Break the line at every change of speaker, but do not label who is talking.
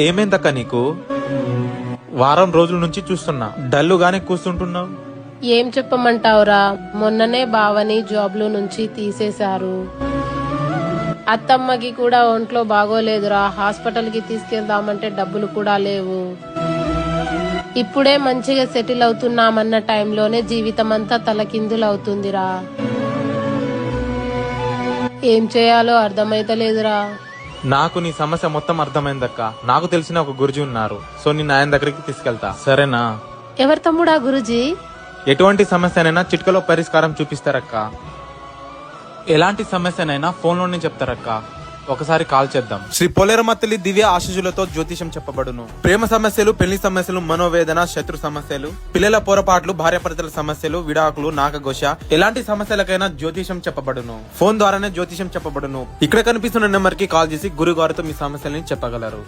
ఏమైందక్క నీకు? వారం రోజుల నుంచి చూస్తున్నా డల్లుగానే కూర్చుంటున్నావు.
ఏం చెప్పమంటావురా, మొన్ననే బావని జాబ్లో నుంచి తీసేశారు. అత్తమ్మకి కూడా ఒంట్లో బాగోలేదురా, హాస్పిటల్ కి తీసుకెళ్దామంటే డబ్బులు కూడా లేవు. ఇప్పుడే మంచిగా సెటిల్ అవుతున్నామన్న టైంలోనే జీవితం అంతా తలకిందులవుతుందిరా. ఏం చేయాలో అర్థమైతలేదురా.
నాకు నీ సమస్య మొత్తం అర్థమైందక్క. నాకు తెలిసిన ఒక గురుజీ ఉన్నారు, సో నేను ఆయన దగ్గరికి తీసుకెళ్తా, సరేనా?
ఎవరు తమ్ముడా గురుజీ?
ఎటువంటి సమస్యనైనా చిటికలో పరిష్కారం చూపిస్తారక్క. ఎలాంటి సమస్యనైనా ఫోన్ లోనే చెప్తారక్క. ఒకసారి కాల్ చేద్దాం. శ్రీ పోలేరమ్మ తల్లి దివ్య ఆశీస్సులతో జ్యోతిషం చెప్పబడును. ప్రేమ సమస్యలు, పెళ్లి సమస్యలు, మనోవేదన, శత్రు సమస్యలు, పిల్లల పొరపాట్లు, భార్యాభర్తల సమస్యలు, విడాకులు, నాగఘోష, ఎలాంటి సమస్యలకైనా జ్యోతిషం చెప్పబడును. ఫోన్ ద్వారానే జ్యోతిషం చెప్పబడును. ఇక్కడ కనిపిస్తున్న నెంబర్ కి కాల్ చేసి గురుగారితో మీ సమస్యల్ని చెప్పగలరు.